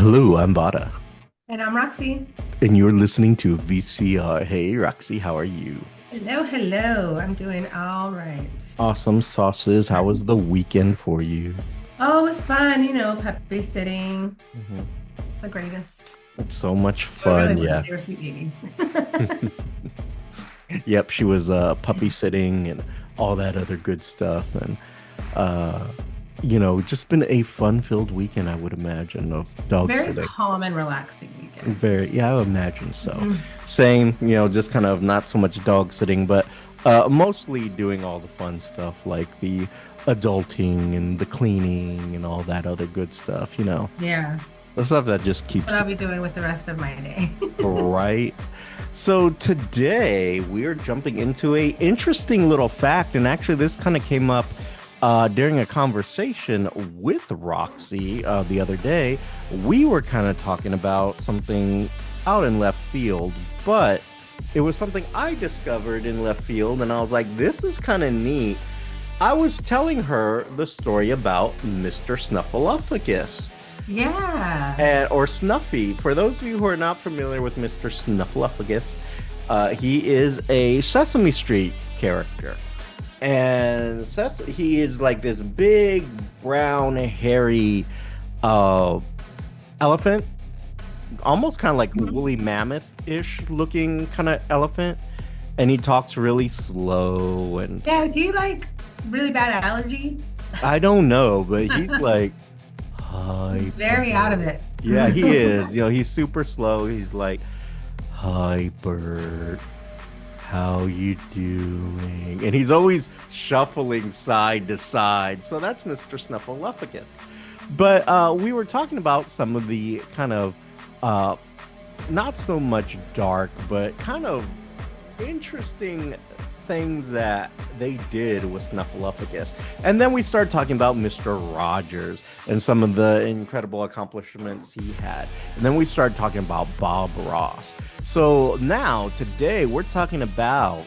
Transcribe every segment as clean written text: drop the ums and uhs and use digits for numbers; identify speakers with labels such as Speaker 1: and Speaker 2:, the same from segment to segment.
Speaker 1: Hello, I'm Vara,
Speaker 2: And I'm Roxy.
Speaker 1: and you're listening to VCR. Hey, Roxy, how are you?
Speaker 2: Hello, hello. I'm doing all right.
Speaker 1: Awesome sauces. How was the weekend for you?
Speaker 2: Oh, it was fun, puppy sitting,
Speaker 1: Mhm.
Speaker 2: the greatest.
Speaker 1: It's so much
Speaker 2: It really
Speaker 1: fun,
Speaker 2: was.
Speaker 1: yeah.
Speaker 2: They were sweet babies.
Speaker 1: Yep, she was puppy sitting and all that other good stuff, and uh, just been a fun-filled weekend, I would imagine, of dog
Speaker 2: Very
Speaker 1: sitting.
Speaker 2: calm and relaxing weekend.
Speaker 1: Very, yeah, I would imagine so.
Speaker 2: Mhm.
Speaker 1: Same, just kind of not so much dog sitting, but mostly doing all the fun stuff like the adulting and the cleaning and all that other good stuff.
Speaker 2: Yeah,
Speaker 1: The stuff that just
Speaker 2: what
Speaker 1: keeps
Speaker 2: I'll be doing with the rest of my day.
Speaker 1: right. So today we're jumping into a interesting little fact, and actually this kind of came up during a conversation with Roxy the other day. We were kind of talking about something out in left field, but it was something I discovered in left field, and I was like, this is kind of neat. I was telling her the story about Mr. Snuffleupagus
Speaker 2: Yeah.
Speaker 1: or Snuffy. For those of you who are not familiar with Mr. Snuffleupagus, he is a Sesame Street character. And he is like this big, brown, hairy uh, elephant, almost kind of like
Speaker 2: Mhm.
Speaker 1: woolly mammoth-ish looking kind of elephant. And he talks really slow. And
Speaker 2: Yeah, is he like really bad allergies?
Speaker 1: I don't know, but he's like, hi,
Speaker 2: Very out of
Speaker 1: bird.
Speaker 2: it.
Speaker 1: Yeah, he is. He's super slow. He's like, hi, bird. How you doing? And he's always shuffling side to side. So that's Mr. Snuffleupagus. But we were talking about some of the kind of uh, not so much dark, but kind of interesting things that they did with Snuffleupagus. And then we started talking about Mr. Rogers and some of the incredible accomplishments he had. And then we started talking about Bob Ross. So now, today, we're talking about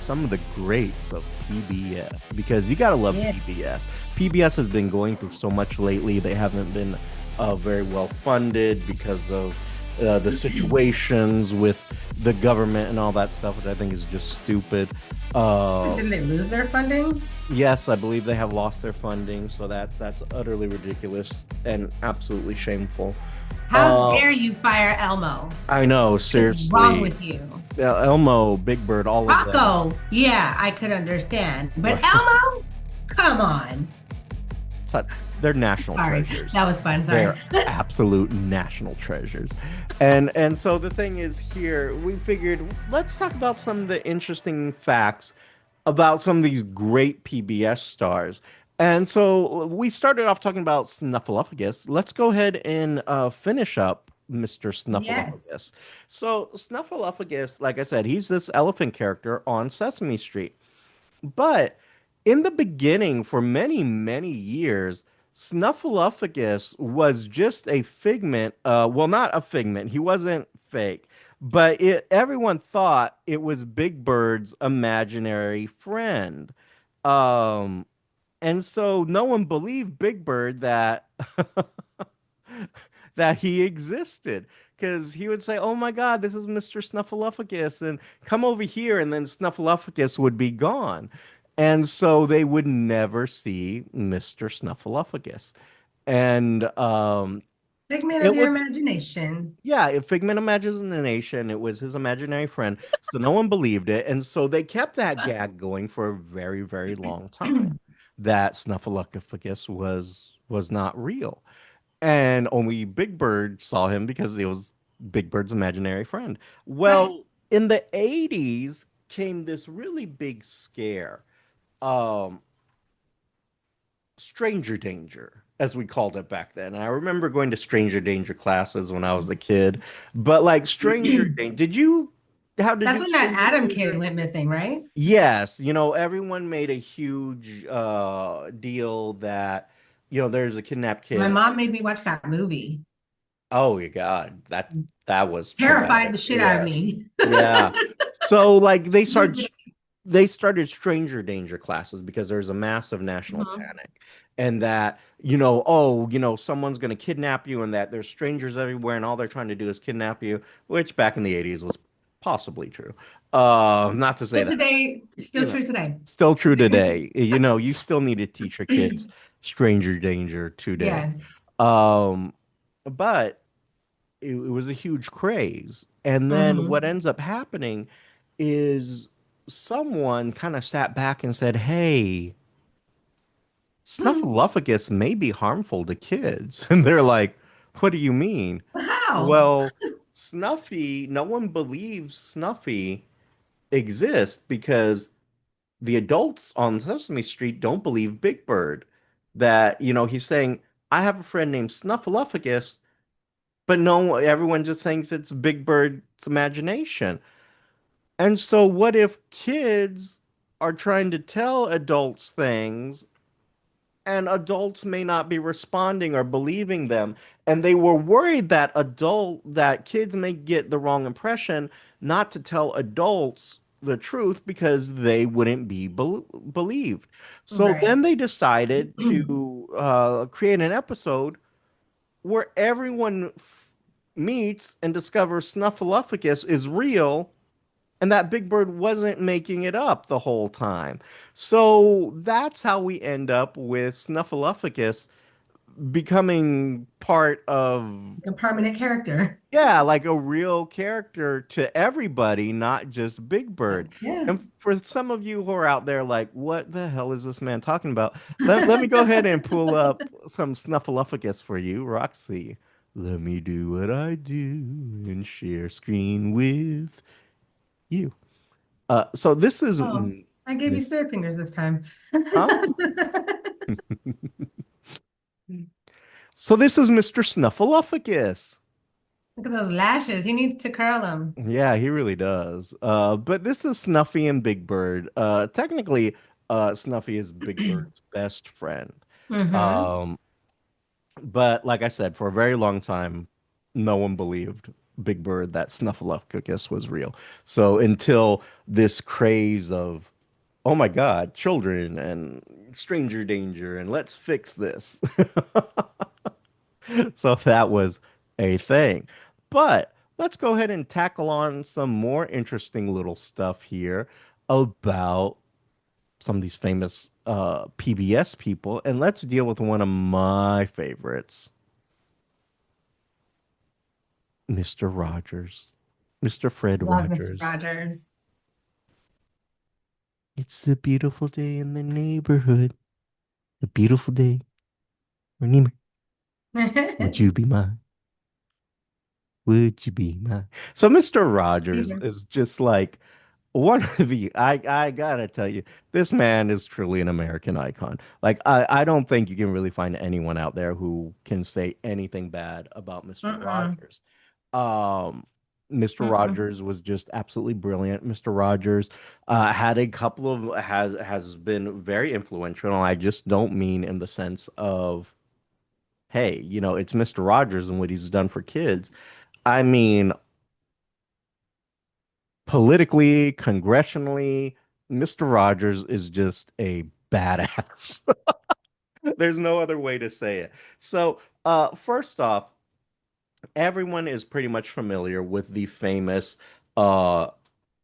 Speaker 1: some of the greats of PBS because you gotta love
Speaker 2: Yeah.
Speaker 1: PBS. PBS has been going through so much lately. They haven't been very well funded because of the situations with the government and all that stuff, which I think is just stupid.
Speaker 2: Didn't they lose their funding?
Speaker 1: Yes, I believe they have lost their funding, so that's utterly ridiculous and absolutely shameful.
Speaker 2: How
Speaker 1: Uh,
Speaker 2: dare you fire Elmo?
Speaker 1: I know,
Speaker 2: What is wrong
Speaker 1: seriously.
Speaker 2: with you?
Speaker 1: Elmo, Big Bird, all of them.
Speaker 2: Rocco, yeah, I could understand. But
Speaker 1: Right.
Speaker 2: Elmo, come on.
Speaker 1: So they're national
Speaker 2: Sorry,
Speaker 1: treasures.
Speaker 2: that was fun. Sorry.
Speaker 1: They're absolute national treasures. And so the thing is here, we figured let's talk about some of the interesting facts about some of these great PBS stars. And so we started off talking about Snuffleupagus. Let's go ahead and finish up Mr.
Speaker 2: Yes.
Speaker 1: Snuffleupagus. So Snuffleupagus, like I said, he's this elephant character on Sesame Street. But in the beginning, for many, many years, Snuffleupagus was just a figment. Well, not a figment. He wasn't fake, but everyone thought it was Big Bird's imaginary friend. Um, and so no one believed Big Bird that that he existed because he would say, "Oh my God, this is Mr. Snuffleupagus," and come over here, and then Snuffleupagus would be gone, and so they would never see Mr. Snuffleupagus, and
Speaker 2: Figment of
Speaker 1: it
Speaker 2: your
Speaker 1: was
Speaker 2: imagination.
Speaker 1: yeah, a figment of imagination. It was his imaginary friend, so no one believed it, and so they kept that gag going for a very, very long time. That Snuffleupagus was not real and only Big Bird saw him because he was Big Bird's imaginary friend.
Speaker 2: Right.
Speaker 1: Well, in the 80s came this really big scare. Um, Stranger Danger, as we called it back then. I remember going to Stranger Danger classes when I was a kid. But like Stranger Danger, how did
Speaker 2: That's
Speaker 1: you
Speaker 2: when that
Speaker 1: experience
Speaker 2: Adam kid
Speaker 1: Stranger?
Speaker 2: went missing, right?
Speaker 1: Yes, everyone made a huge deal that there's a kidnapped
Speaker 2: My
Speaker 1: kid.
Speaker 2: mom made me watch that movie.
Speaker 1: Oh your God, that was
Speaker 2: Terrified
Speaker 1: traumatic.
Speaker 2: the shit out of
Speaker 1: Yes.
Speaker 2: me.
Speaker 1: Yeah. So like they started
Speaker 2: Really?
Speaker 1: they started stranger danger classes because there's a massive national
Speaker 2: Mhm.
Speaker 1: panic, and that someone's going to kidnap you, and that there's strangers everywhere and all they're trying to do is kidnap you, which back in the 80s was possibly true. Not to say
Speaker 2: Still
Speaker 1: that,
Speaker 2: today,
Speaker 1: you
Speaker 2: still
Speaker 1: know
Speaker 2: true today.
Speaker 1: still true today. You still need to teach your kids stranger danger today.
Speaker 2: Yes.
Speaker 1: um but it was a huge craze. And then what
Speaker 2: Hmm.
Speaker 1: ends up happening is someone kind of sat back and said, "Hey, Snuffleupagus may be harmful to kids." And they're like, "What do you mean?"
Speaker 2: How?
Speaker 1: Well, Snuffy, no one believes Snuffy exists because the adults on Sesame Street don't believe Big Bird. That, he's saying, "I have a friend named Snuffleupagus," but no, everyone just thinks it's Big Bird's imagination. And so, what if kids are trying to tell adults things and adults may not be responding or believing them? And they were worried that kids may get the wrong impression, not to tell adults the truth because they wouldn't be believed. So
Speaker 2: Right.
Speaker 1: then they decided to create an episode where everyone meets and discovers Snuffleupagus is real and that Big Bird wasn't making it up the whole time. So that's how we end up with Snuffleupagus becoming part of,
Speaker 2: A permanent character.
Speaker 1: yeah, like a real character to everybody, not just Big Bird.
Speaker 2: Yeah.
Speaker 1: And for some of you who are out there like, what the hell is this man talking about? Let me go ahead and pull up some Snuffleupagus for you, Roxy. Let me do what I do and share screen with you. So this is
Speaker 2: Oh, I gave you
Speaker 1: Miss,
Speaker 2: spirit fingers this time.
Speaker 1: huh? So this is Mr. Snuffleupagus.
Speaker 2: Look at those lashes. He needs to curl them.
Speaker 1: Yeah, he really does. But this is Snuffy and Big Bird. Technically, Snuffy is Big Bird's best friend.
Speaker 2: Mm-hmm.
Speaker 1: Um, but like I said, for a very long time, no one believed Big Bird that Snuffleupagus was real. So until this craze of, oh my God, children and stranger danger, and let's fix this. So that was a thing. But let's go ahead and tackle on some more interesting little stuff here about some of these famous PBS people. And let's deal with one of my favorites, Mr. Rogers, Mr. Fred
Speaker 2: Love Mr.
Speaker 1: Rogers.
Speaker 2: Rogers.
Speaker 1: It's a beautiful day in the neighborhood. A beautiful day. Remember, would you be mine? Would you be mine? So Mr. Rogers is just like one of the I gotta tell you, this man is truly an American icon. Like I don't think you can really find anyone out there who can say anything bad about Mr.
Speaker 2: Mm-mm.
Speaker 1: Rogers. Um, Mr.
Speaker 2: Mm-mm.
Speaker 1: Rogers was just absolutely brilliant. Mr. Rogers had a couple of has been very influential. And I just don't mean in the sense of, hey, it's Mr. Rogers and what he's done for kids. I mean, politically, congressionally, Mr. Rogers is just a badass. There's no other way to say it. So, first off, everyone is pretty much familiar with the famous uh,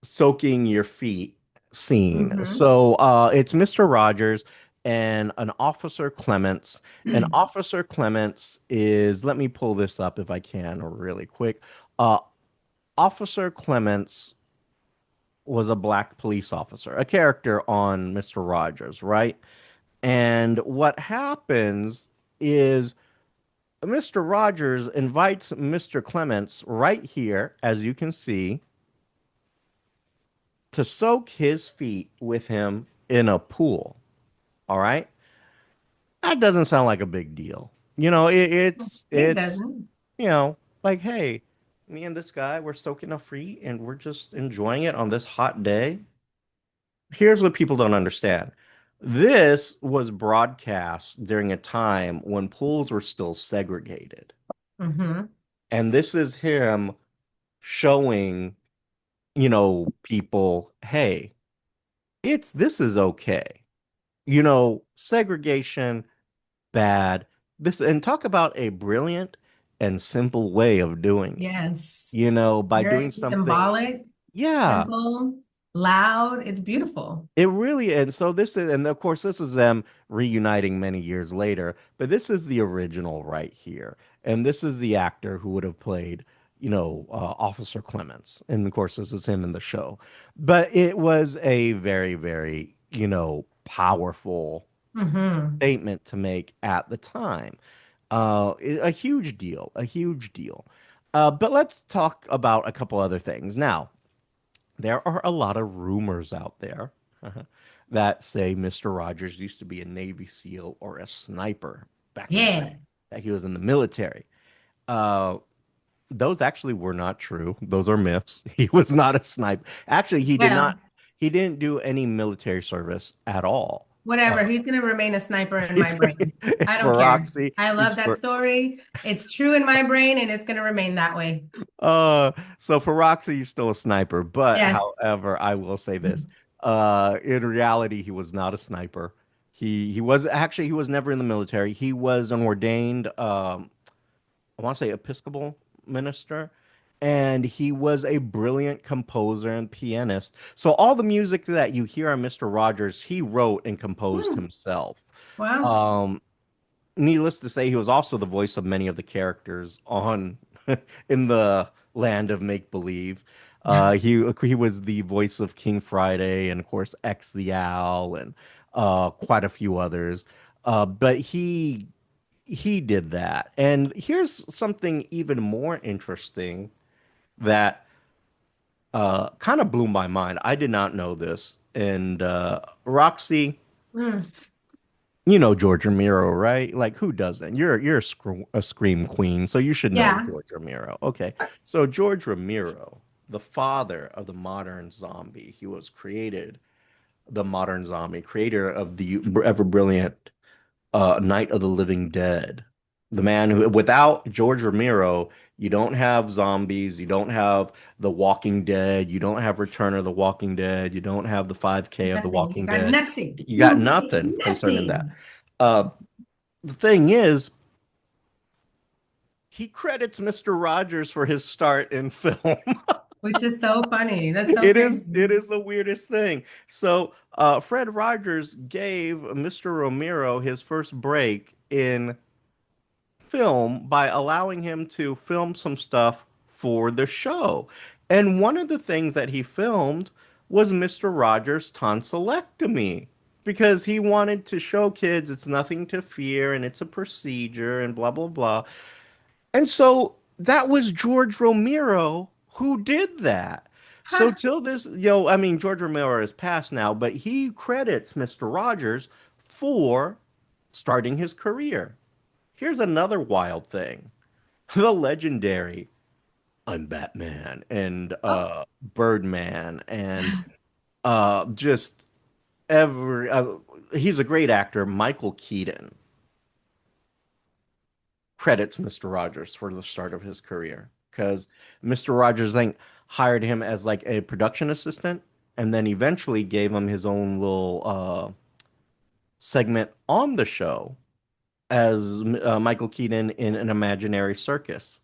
Speaker 1: soaking your feet scene.
Speaker 2: Mm-hmm.
Speaker 1: So, it's Mr. Rogers and an Officer Clements. And Officer Clements is, let me pull this up if I can really quick. Uh, Officer Clements was a black police officer, a character on Mr. Rogers, right? And what happens is Mr. Rogers invites Mr. Clements right here, as you can see, to soak his feet with him in a pool. All right? That doesn't sound like a big deal.
Speaker 2: It
Speaker 1: It's
Speaker 2: doesn't.
Speaker 1: like, hey, me and this guy, we're soaking our feet and we're just enjoying it on this hot day. Here's what people don't understand. This was broadcast during a time when pools were still segregated.
Speaker 2: Mm-hmm.
Speaker 1: And this is him showing, people, hey, It's this is okay. You know, segregation, bad. This and talk about a brilliant and simple way of doing it.
Speaker 2: Yes.
Speaker 1: You know, by doing
Speaker 2: Very
Speaker 1: something,
Speaker 2: symbolic,
Speaker 1: yeah,
Speaker 2: simple, loud. It's beautiful.
Speaker 1: it really, and so this is, and of course, this is them reuniting many years later, but this is the original right here. And this is the actor who would have played, Officer Clements. And of course, this is him in the show. But it was a very, very, powerful
Speaker 2: Hmm.
Speaker 1: statement to make at the time. A huge deal, a huge deal. But let's talk about a couple other things. Now, there are a lot of rumors out there that say Mr. Rogers used to be a Navy SEAL or a sniper back in the day,
Speaker 2: Yeah.
Speaker 1: that he was in the military. Uh, those actually were not true. Those are myths. He was not a sniper. Actually, he did not.
Speaker 2: Well,
Speaker 1: He didn't do any military service at all.
Speaker 2: whatever. He's going to remain a sniper in my
Speaker 1: He's
Speaker 2: brain. I don't
Speaker 1: for
Speaker 2: care.
Speaker 1: Roxy.
Speaker 2: I
Speaker 1: He's
Speaker 2: love that
Speaker 1: for
Speaker 2: story. It's true in my brain and it's going to remain that way.
Speaker 1: so for Roxy, he's still a sniper. But
Speaker 2: Yes.
Speaker 1: however, I will say this. In reality, he was not a sniper. He was actually he was never in the military. He was an ordained I want to say Episcopal minister, and he was a brilliant composer and pianist. So all the music that you hear on Mr. Rogers, he wrote and composed
Speaker 2: Hmm.
Speaker 1: himself.
Speaker 2: Well,
Speaker 1: Um, Needless to say, he was also the voice of many of the characters on in the land of make believe. He was the voice of King Friday and of course X the Owl and quite a few others. But he did that. And here's something even more interesting that kind of blew my mind. I did not know this. And Roxy,
Speaker 2: mm,
Speaker 1: you know George Romero, right? Like who doesn't? You're a scream queen, so you should know
Speaker 2: yeah.
Speaker 1: George Romero. Okay, so George Romero, the father of the modern zombie, he was created the modern zombie, creator of the ever brilliant Night of the Living Dead. The man who, without George Romero, you don't have zombies, you don't have The Walking Dead, you don't have Return of the Walking Dead, you don't have the 5K of The
Speaker 2: Nothing. You
Speaker 1: Walking
Speaker 2: got
Speaker 1: Dead.
Speaker 2: nothing.
Speaker 1: You got
Speaker 2: You got
Speaker 1: nothing concerning that.
Speaker 2: nothing.
Speaker 1: Uh, the thing is, he credits Mr. Rogers for his start in film.
Speaker 2: Which is so funny. That's so
Speaker 1: It
Speaker 2: crazy.
Speaker 1: is the weirdest thing. So, Fred Rogers gave Mr. Romero his first break in film by allowing him to film some stuff for the show. And one of the things that he filmed was Mr. Rogers' tonsillectomy because he wanted to show kids it's nothing to fear and it's a procedure and blah, blah, blah. And so that was George Romero who did that. So
Speaker 2: Huh.
Speaker 1: till this, I mean, George Romero is passed now, but he credits Mr. Rogers for starting his career. Here's another wild thing. The legendary I'm Batman and
Speaker 2: Oh.
Speaker 1: Birdman and just every he's a great actor. Michael Keaton credits Mr. Rogers for the start of his career because Mr. Rogers then hired him as like a production assistant and then eventually gave him his own little segment on the show as Michael Keaton in an imaginary circus.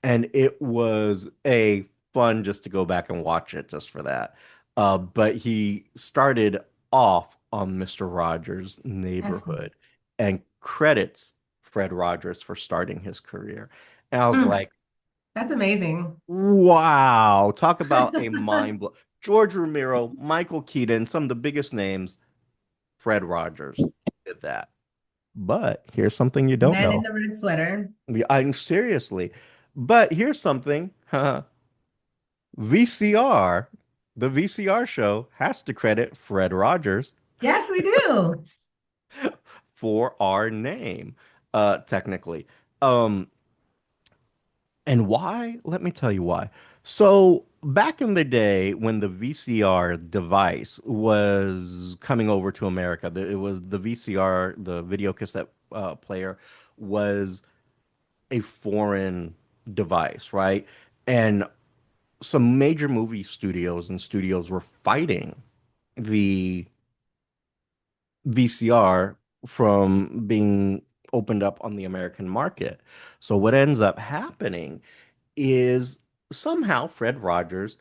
Speaker 1: And it was a fun just to go back and watch it just for that. But he started off on Mr. Rogers'
Speaker 2: Yes.
Speaker 1: Neighborhood and credits Fred Rogers for starting his career. And I was
Speaker 2: Hmm.
Speaker 1: like,
Speaker 2: That's amazing.
Speaker 1: wow, talk about a mind blow. George Romero, Michael Keaton, some of the biggest names, Fred Rogers did that. But here's something you don't
Speaker 2: Man in
Speaker 1: know.
Speaker 2: the red sweater.
Speaker 1: I'm seriously. But here's something. VCR, the VCR show has to credit Fred Rogers
Speaker 2: Yes, we do.
Speaker 1: for our name, technically. Um, and why? Let me tell you why. So back in the day when the VCR device was coming over to America, it was the VCR, the video cassette player, was a foreign device, right? And some major movie studios and studios were fighting the VCR from being opened up on the American market. So what ends up happening is somehow Fred Rogers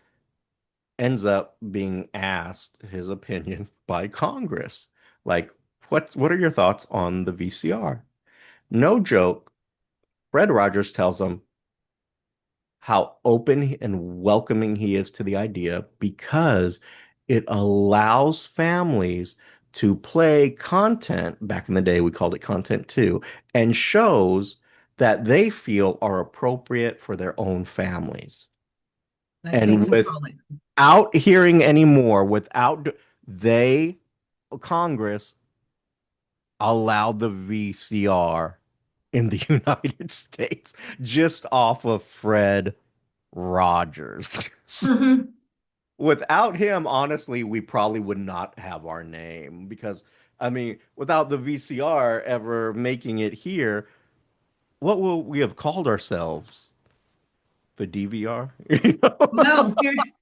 Speaker 1: ends up being asked his opinion by Congress. Like, what are your thoughts on the VCR? No joke. Fred Rogers tells him how open and welcoming he is to the idea because it allows families to play content. Back in the day, we called it content too, and shows that they feel are appropriate for their own families.
Speaker 2: Like they
Speaker 1: And
Speaker 2: control it.
Speaker 1: without hearing any more, they, Congress, allowed the VCR in the United States just off of Fred Rogers.
Speaker 2: Mhm.
Speaker 1: Without him, honestly, we probably would not have our name because, I mean, without the VCR ever making it here, what will we have called ourselves? The DVR? You know?
Speaker 2: No, seriously.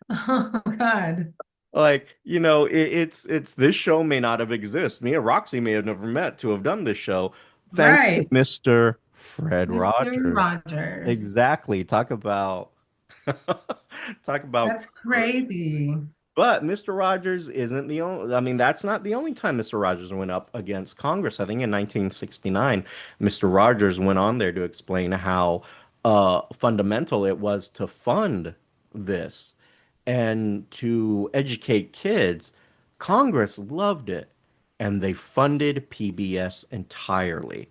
Speaker 2: Oh God.
Speaker 1: It's this show may not have existed. Me and Roxy may have never met to have done this show, thanks to
Speaker 2: Right.
Speaker 1: Mr. Fred
Speaker 2: Mr.
Speaker 1: Rogers.
Speaker 2: Rogers.
Speaker 1: Exactly. Talk about
Speaker 2: That's crazy.
Speaker 1: But Mr. Rogers isn't the only, I mean, that's not the only time Mr. Rogers went up against Congress. I think in 1969, Mr. Rogers went on there to explain how fundamental it was to fund this and to educate kids. Congress loved it, and they funded PBS entirely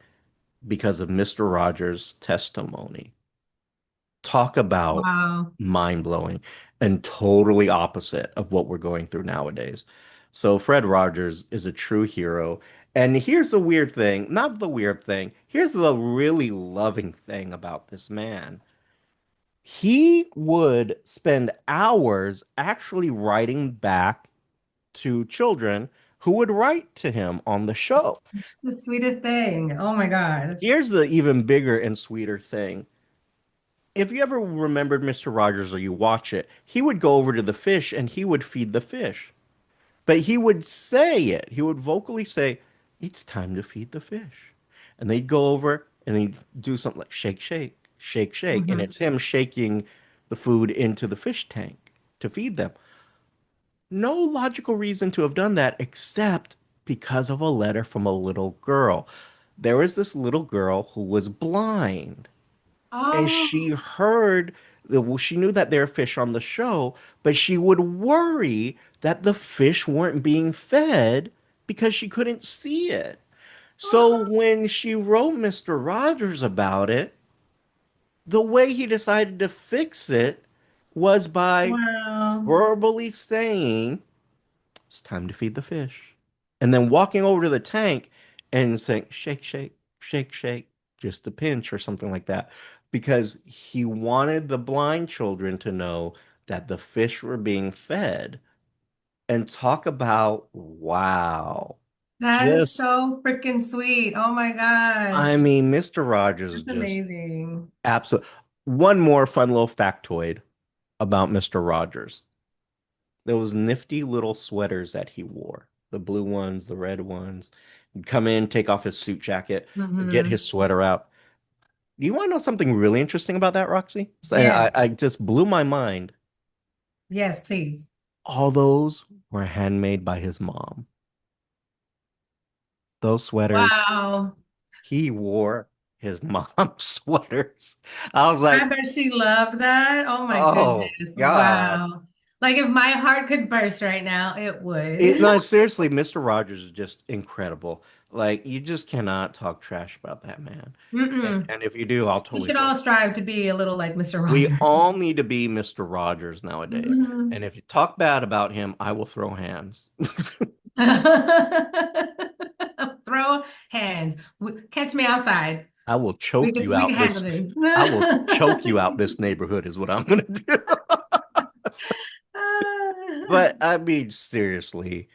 Speaker 1: because of Mr. Rogers' testimony. Talk about
Speaker 2: Wow.
Speaker 1: mind blowing and totally opposite of what we're going through nowadays. So Fred Rogers is a true hero. And here's the weird thing, not the weird thing, here's the really loving thing about this man. He would spend hours actually writing back to children who would write to him on the show.
Speaker 2: It's the sweetest thing. Oh my God.
Speaker 1: Here's the even bigger and sweeter thing. If you ever remembered Mr. Rogers or you watch it, he would go over to the fish and he would feed the fish. But he would say it. He would vocally say, "It's time to feed the fish." And they'd go over and they'd do something like shake, shake, shake, shake. And
Speaker 2: Hmm.
Speaker 1: it's him shaking the food into the fish tank to feed them. No logical reason to have done that except because of a letter from a little girl. There was this little girl who was blind and
Speaker 2: Oh,
Speaker 1: she heard well, she knew that there are fish on the show, but she would worry that the fish weren't being fed because she couldn't see it. So
Speaker 2: oh,
Speaker 1: when she wrote Mr. Rogers about it, the way he decided to fix it was by
Speaker 2: wow.
Speaker 1: verbally saying, "It's time to feed the fish." And then walking over to the tank and saying, "Shake, shake, shake, shake," just a pinch or something like that. Because he wanted the blind children to know that the fish were being fed. And talk about, wow.
Speaker 2: That is
Speaker 1: Just,
Speaker 2: so freaking sweet. Oh my
Speaker 1: I
Speaker 2: gosh.
Speaker 1: mean, Mr. Rogers
Speaker 2: That's
Speaker 1: just
Speaker 2: amazing.
Speaker 1: absolutely. One more fun little factoid about Mr. Rogers. Those nifty little sweaters that he wore, the blue ones, the red ones. He'd come in, take off his suit jacket, get
Speaker 2: Hmm.
Speaker 1: his sweater out. Do you want to know something really interesting about that, Roxy?
Speaker 2: Yeah.
Speaker 1: I just blew my mind.
Speaker 2: Yes, please.
Speaker 1: All those were handmade by his mom. Those sweaters,
Speaker 2: Wow.
Speaker 1: he wore his mom's sweaters. I was
Speaker 2: I
Speaker 1: like,
Speaker 2: bet she loved that. Oh my
Speaker 1: oh
Speaker 2: goodness.
Speaker 1: God.
Speaker 2: Wow. Like if my heart could burst right now, it would.
Speaker 1: No, seriously, Mr. Rogers is just incredible. Like, you just cannot talk trash about that man.
Speaker 2: Mm-mm.
Speaker 1: And if you do, I'll
Speaker 2: We
Speaker 1: totally
Speaker 2: should
Speaker 1: throw.
Speaker 2: all strive to be a little like Mr.
Speaker 1: We all
Speaker 2: Rogers.
Speaker 1: need to be Mr. Rogers nowadays.
Speaker 2: Mhm.
Speaker 1: And if you talk bad about him, I will throw hands.
Speaker 2: Throw hands. Catch me outside.
Speaker 1: I will
Speaker 2: We
Speaker 1: choke
Speaker 2: can
Speaker 1: you
Speaker 2: we can
Speaker 1: out
Speaker 2: handle
Speaker 1: this.
Speaker 2: this.
Speaker 1: I will choke you out this neighborhood is what I'm gonna do. But I mean, seriously,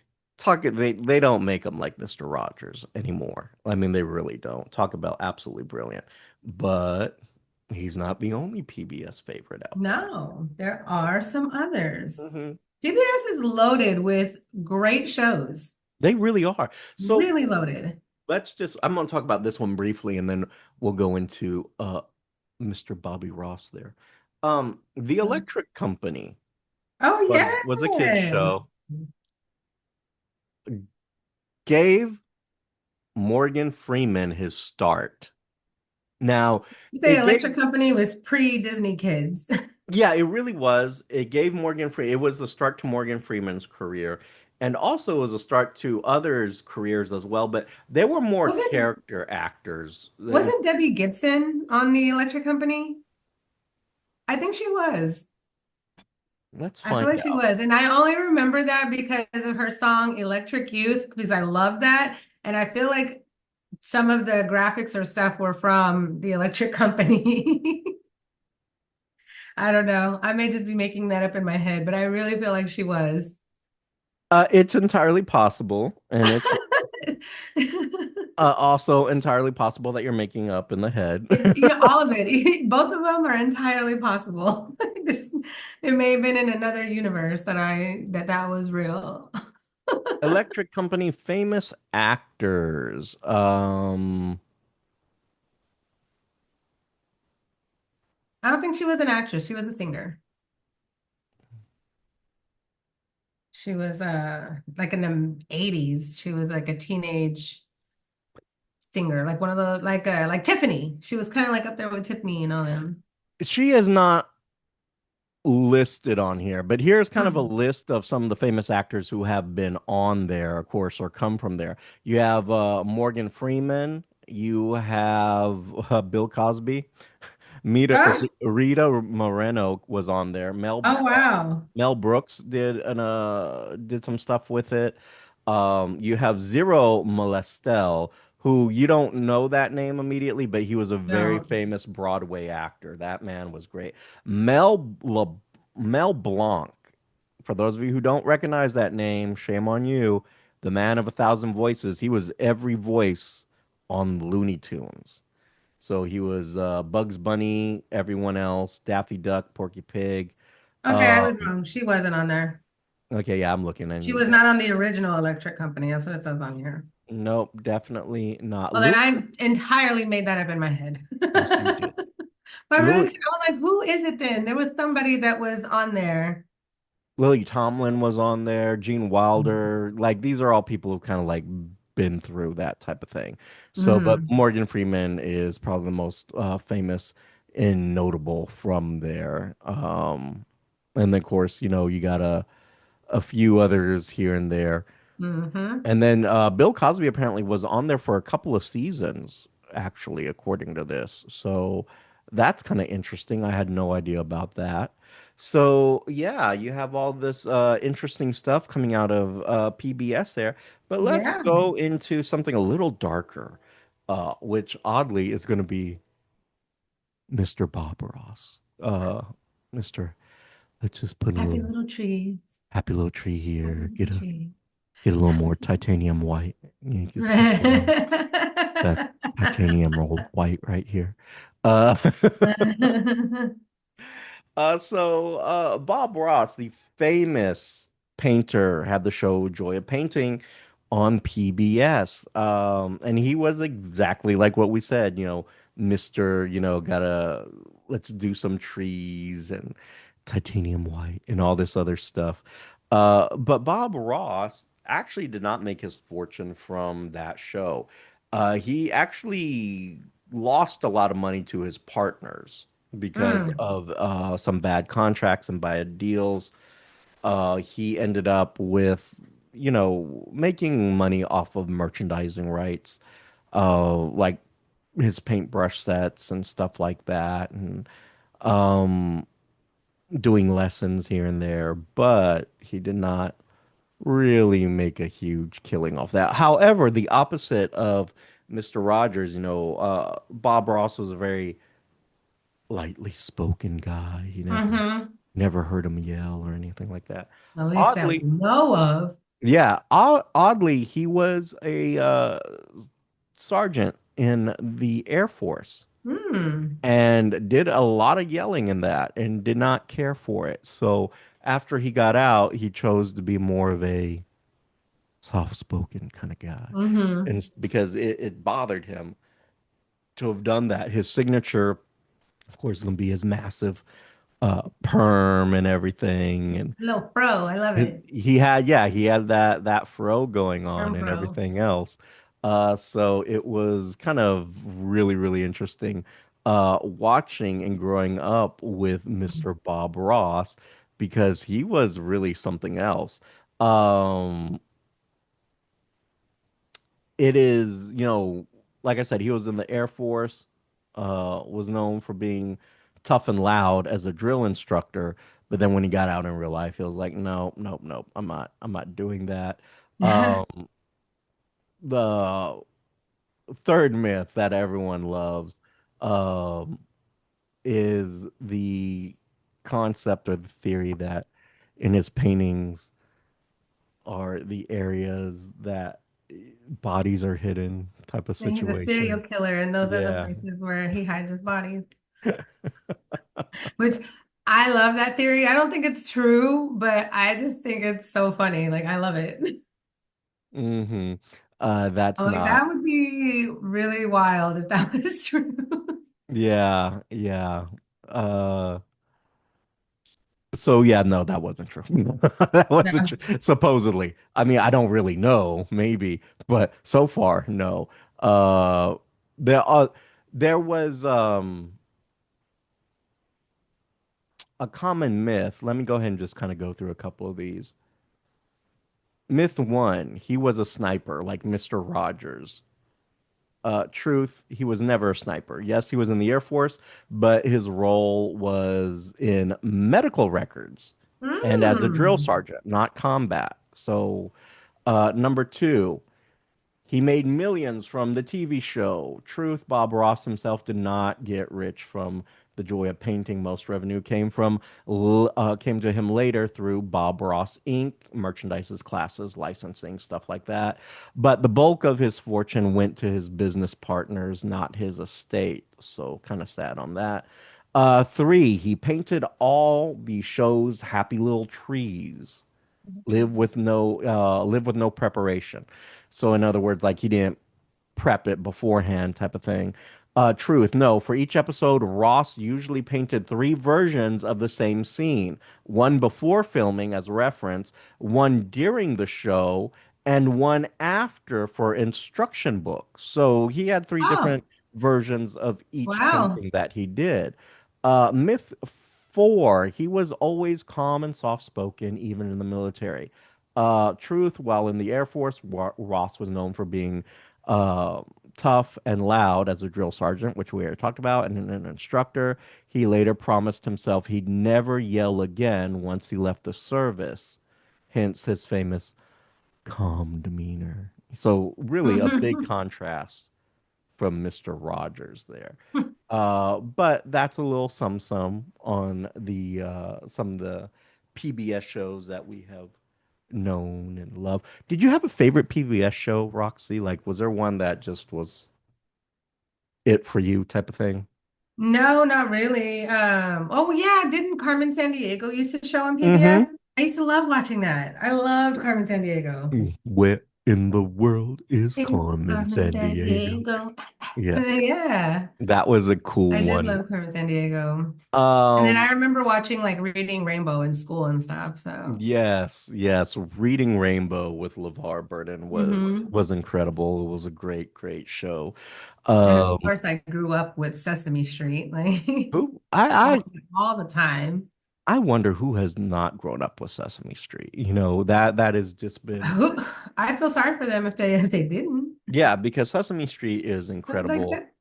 Speaker 1: they don't make them like Mr. Rogers anymore. I mean, they really don't. Talk about absolutely brilliant. But he's not the only PBS favorite out there.
Speaker 2: No, there are some others.
Speaker 1: Hmm.
Speaker 2: PBS is loaded with great shows.
Speaker 1: They really are. So
Speaker 2: Really loaded.
Speaker 1: I'm going to talk about this one briefly, and then we'll go into Mr. Bobby Ross there. The Electric Company
Speaker 2: Oh
Speaker 1: was a kids
Speaker 2: yeah.
Speaker 1: show. Gave Morgan Freeman his start. Now,
Speaker 2: You say
Speaker 1: it gave
Speaker 2: Electric Company was pre-Disney Kids.
Speaker 1: yeah, it really was. It gave it was the start to Morgan Freeman's career, and also was a start to others' careers as well, but they were more
Speaker 2: Wasn't
Speaker 1: character actors. And
Speaker 2: wasn't Debbie Gibson on the Electric Company? I think she was.
Speaker 1: let's
Speaker 2: I feel
Speaker 1: find
Speaker 2: like she
Speaker 1: out.
Speaker 2: was. And I only remember that because of her song Electric Youth, because I love that. And I feel like some of the graphics or stuff were from the Electric Company. I don't know. I may just be making that up in my head, but I really feel like she was.
Speaker 1: It's entirely possible, and it's also entirely possible that you're making up in the head.
Speaker 2: It's, all of it. Both of them are entirely possible. There's, it may have been in another universe that was real.
Speaker 1: Electric Company famous actors.
Speaker 2: I don't think she was an actress. She was a singer. She was like in the 80s. She was like a teenage singer, like one of the like Tiffany. She was kind of like up there with Tiffany and all them.
Speaker 1: She is not listed on here, but here's kind of a
Speaker 2: Hmm.
Speaker 1: list of some of the famous actors who have been on there, of course, or come from there. You have Morgan Freeman, you have Bill Cosby,
Speaker 2: Oh,
Speaker 1: Rita Moreno was on there.
Speaker 2: oh wow.
Speaker 1: Mel Brooks did some stuff with it. You have Zero Molestel, who you don't know that name immediately, but he was a very
Speaker 2: No.
Speaker 1: famous Broadway actor. That man was great. Mel La, Mel Blanc. For those of you who don't recognize that name, shame on you. The man of a thousand voices. He was every voice on Looney Tunes. So he was Bugs Bunny, everyone else, Daffy Duck, Porky Pig.
Speaker 2: Okay, I
Speaker 1: Uh,
Speaker 2: was wrong. She wasn't on there.
Speaker 1: okay, yeah, I'm looking
Speaker 2: She
Speaker 1: and
Speaker 2: was not on the original Electric Company. That's what it says on here.
Speaker 1: nope, definitely not.
Speaker 2: Well, then I entirely made that up in my head.
Speaker 1: Yes, you did.
Speaker 2: But I really,
Speaker 1: Louis,
Speaker 2: I was like, who is it then? There was somebody that was on there.
Speaker 1: Lily Tomlin was on there, Gene Wilder. Like these are all people who've kind of like been through that type of thing. So, but
Speaker 2: Mm,
Speaker 1: Morgan Freeman is probably the most famous and notable from there. And then, of course, you got a few others here and there.
Speaker 2: hmm.
Speaker 1: And then Bill Cosby apparently was on there for a couple of seasons, actually, according to this. So that's kind of interesting. I had no idea about that. So yeah, you have all this interesting stuff coming out of PBS there. But let's
Speaker 2: Yeah.
Speaker 1: go into something a little darker, which oddly is going to be Mr. Bob Ross. Mr. Let's just put a
Speaker 2: Happy
Speaker 1: little
Speaker 2: little trees.
Speaker 1: happy little tree
Speaker 2: Happy
Speaker 1: here.
Speaker 2: little tree.
Speaker 1: Get a little more titanium white. You just get that titanium rolled white right here. Uh, Bob Ross, the famous painter, had the show Joy of Painting on PBS. And he was exactly like what we said, Mr. Gotta let's do some trees and titanium white and all this other stuff. But Bob Ross actually did not make his fortune from that show. He actually lost a lot of money to his partners because
Speaker 2: Mm,
Speaker 1: of some bad contracts and bad deals. He ended up with, making money off of merchandising rights, like his paintbrush sets and stuff like that, and um, doing lessons here and there, but he did not really make a huge killing off that. However, the opposite of Mr. Rogers, Bob Ross was a very lightly spoken guy. He
Speaker 2: hmm.
Speaker 1: never heard him yell or anything like that.
Speaker 2: At least that we
Speaker 1: Oddly,
Speaker 2: know of.
Speaker 1: yeah, oddly, he was a sergeant in the Air Force.
Speaker 2: Hmm.
Speaker 1: and did a lot of yelling in that and did not care for it. So after he got out, he chose to be more of a soft-spoken kind of guy.
Speaker 2: Mm-hmm.
Speaker 1: And because it bothered him to have done that. His signature, of course, is going to be his massive perm and everything. And
Speaker 2: Little pro. I love it.
Speaker 1: he had, yeah, he had that fro going on
Speaker 2: Perm
Speaker 1: and
Speaker 2: pro.
Speaker 1: everything else. So it was kind of really, really interesting watching and growing up with Mr. Bob Ross because he was really something else. Um, it is, like I said, he was in the Air Force, was known for being tough and loud as a drill instructor, but then when he got out in real life, he was like, no, nope, nope, I'm not doing that. Um, the third myth that everyone loves, um, is the concept or the theory that in his paintings are the areas that bodies are hidden type of
Speaker 2: And he's a serial
Speaker 1: situation.
Speaker 2: killer, and those are the
Speaker 1: Yeah.
Speaker 2: places where he hides his bodies, which I love that theory. I don't think it's true, but I just think it's so funny. Like, I love it.
Speaker 1: hmm That's
Speaker 2: I'm like,
Speaker 1: not.
Speaker 2: that would be really wild if that was true.
Speaker 1: Yeah, yeah. Uh, so yeah, no, that wasn't true. That wasn't
Speaker 2: No.
Speaker 1: true. Supposedly. I mean, I don't really know, maybe, but so far, no. Uh, there are there was a common myth. Let me go ahead and just kind of go through a couple of these. Myth one, he was a sniper like Mr. Rogers. Truth, he was never a sniper. Yes, he was in the Air Force, but his role was in medical records and as a drill
Speaker 2: Mm.
Speaker 1: sergeant, not combat. So, number two, he made millions from the TV show. Truth, Bob Ross himself did not get rich from the joy of painting. Most revenue came to him later through Bob Ross Inc., merchandises, classes, licensing, stuff like that. But the bulk of his fortune went to his business partners, not his estate. So kind of sad on that. Three, he painted all the show's happy little trees. Live with no preparation. So in other words, like he didn't prep it beforehand type of thing. Truth, no. For each episode, Ross usually painted three versions of the same scene. One before filming as reference, one during the show, and one after for instruction books. So he had three
Speaker 2: Oh,
Speaker 1: different versions of each
Speaker 2: wow.
Speaker 1: painting that he did. Myth four, he was always calm and soft-spoken, even in the military. Truth, while in the Air Force, Ross was known for being uh, tough and loud as a drill sergeant, which we already talked about, and an instructor. He later promised himself he'd never yell again once he left the service, hence his famous calm demeanor. So, really, a big contrast from Mr. Rogers there. But that's a little sum on the some of the PBS shows that we have known and loved. Did you have a favorite PBS show, Roxy? Like, was there one that just was it for you type of thing?
Speaker 2: No, not really. Oh yeah, didn't Carmen Sandiego used to show on PBS?
Speaker 1: Mm-hmm.
Speaker 2: I used to love watching that. I loved Carmen Sandiego.
Speaker 1: Where in the world is
Speaker 2: In
Speaker 1: Carmen
Speaker 2: Carmen
Speaker 1: Sandiego?
Speaker 2: Sandiego.
Speaker 1: Yeah,
Speaker 2: Yeah,
Speaker 1: that was a cool
Speaker 2: I did
Speaker 1: one.
Speaker 2: love Carmen Sandiego. And then I
Speaker 1: Um,
Speaker 2: remember watching like Reading Rainbow in school and stuff. So,
Speaker 1: yes, yes. Reading Rainbow with LeVar Burton was
Speaker 2: hmm.
Speaker 1: was incredible. It was a great, great show.
Speaker 2: And of
Speaker 1: Um,
Speaker 2: course, I grew up with Sesame Street, like
Speaker 1: who I
Speaker 2: watching it all the time.
Speaker 1: I wonder who has not grown up with Sesame Street. That has just been.
Speaker 2: I feel sorry for them if they didn't.
Speaker 1: Yeah, because Sesame Street is
Speaker 2: Like
Speaker 1: incredible.
Speaker 2: that,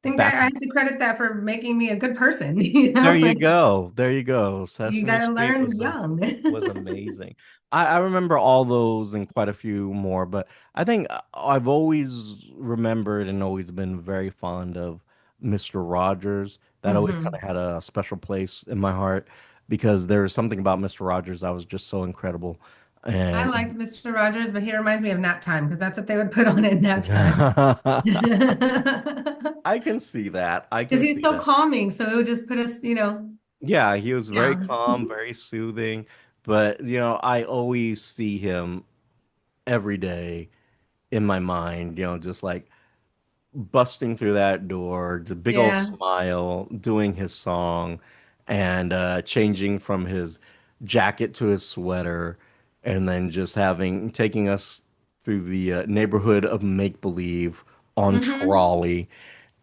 Speaker 2: think that
Speaker 1: That's
Speaker 2: I have to credit that for making me a good person,
Speaker 1: There you
Speaker 2: Like
Speaker 1: go. There you go.
Speaker 2: you
Speaker 1: Sesame
Speaker 2: gotta
Speaker 1: Street
Speaker 2: learn
Speaker 1: was
Speaker 2: young.
Speaker 1: was amazing. I remember all those and quite a few more, but I think I've always remembered and always been very fond of Mr. Rogers. That always kind
Speaker 2: Hmm.
Speaker 1: of had a special place in my heart because there's something about Mr. Rogers that was just so incredible.
Speaker 2: I
Speaker 1: And
Speaker 2: liked Mr. Rogers, but he reminds me of Nap Time because that's what they would put on at nap time.
Speaker 1: I can see that. I
Speaker 2: Because
Speaker 1: can
Speaker 2: he's
Speaker 1: see
Speaker 2: so
Speaker 1: that.
Speaker 2: calming, so it would just put us.
Speaker 1: Yeah, he was very
Speaker 2: Yeah.
Speaker 1: calm, very soothing, but I always see him every day in my mind, just like busting through that door, the big old
Speaker 2: Yeah.
Speaker 1: smile, doing his song, and changing from his jacket to his sweater, and then just taking us through the neighborhood of make believe on
Speaker 2: Hmm.
Speaker 1: trolley,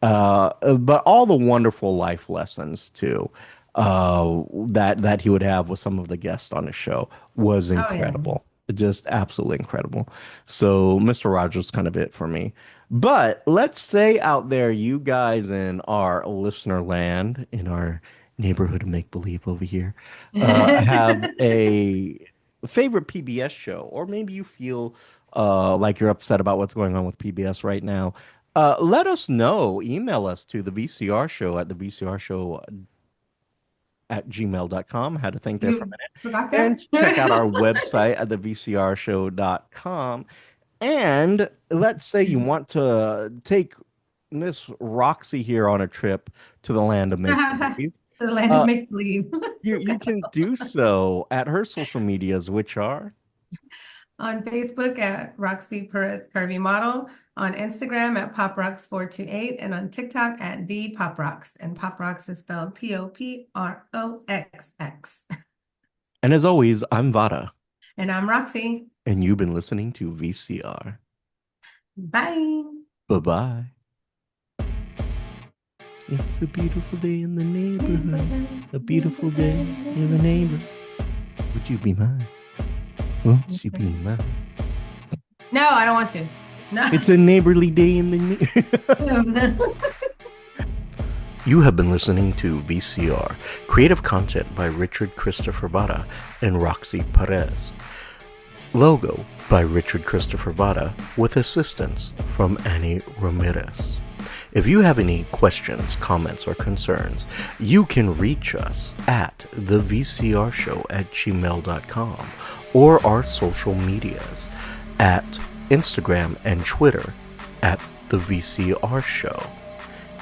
Speaker 1: but all the wonderful life lessons too. That he would have with some of the guests on his show was
Speaker 2: Oh yeah.
Speaker 1: incredible, just absolutely incredible. So Mr. Rogers kind of it for me. But let's say out there, you guys in our listener land, in our neighborhood of make believe over here, have a favorite PBS show, or maybe you feel like you're upset about what's going on with PBS right now. Let us know. Email us to the VCR show at the VCR show at gmail.com. Had to think there for a
Speaker 2: You
Speaker 1: minute.
Speaker 2: forgot
Speaker 1: And
Speaker 2: that?
Speaker 1: check out our website at the VCRshow.com. And let's say you want to take Miss Roxy here on a trip to the land of make believe.
Speaker 2: The land of
Speaker 1: Uh,
Speaker 2: make believe.
Speaker 1: you can do so at her social medias, which are.
Speaker 2: On Facebook at Roxy Perez Curvy Model, on Instagram at PopRocks428, and on TikTok at the Pop Rocks. And Pop Rocks is spelled POPROXX.
Speaker 1: And as always, I'm Vada,
Speaker 2: And I'm Roxy.
Speaker 1: and you've been listening to VCR.
Speaker 2: Bye.
Speaker 1: Bye bye. It's a beautiful day in the neighborhood. A beautiful day in the neighborhood. Would you be mine? Won't you be mine?
Speaker 2: No, I don't want to. No.
Speaker 1: It's a neighborly day in the neighborhood. You have been listening to VCR, creative content by Richard Christopher Vada and Roxy Perez. Logo by Richard Christopher Vada with assistance from Annie Ramirez. If you have any questions, comments, or concerns, you can reach us at thevcrshow@gmail.com or our social medias at Instagram and Twitter at The VCR Show.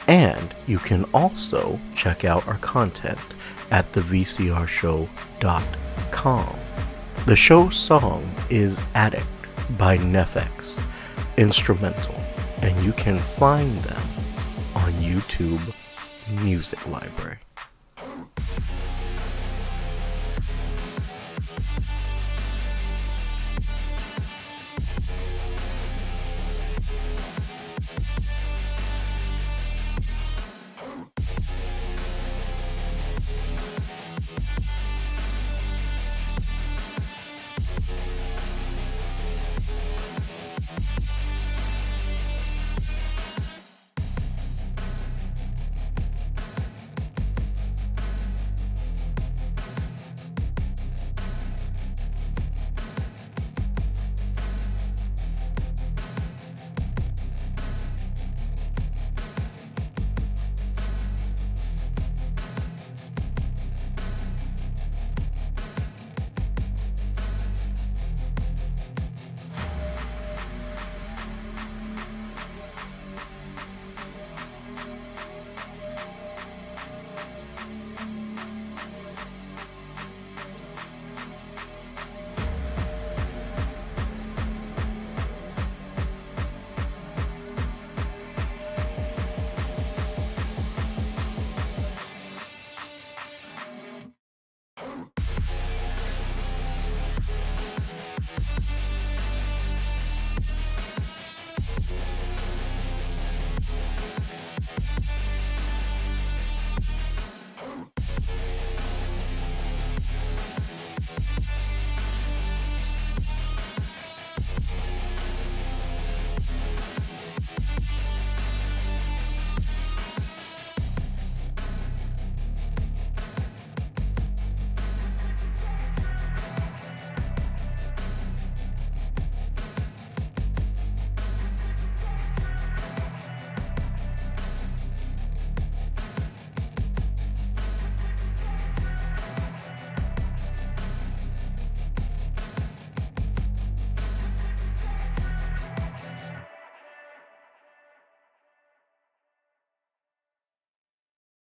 Speaker 1: And you can also check out our content at thevcrshow.com. The show's song is Addict by Nefex, instrumental, and you can find them on YouTube Music Library.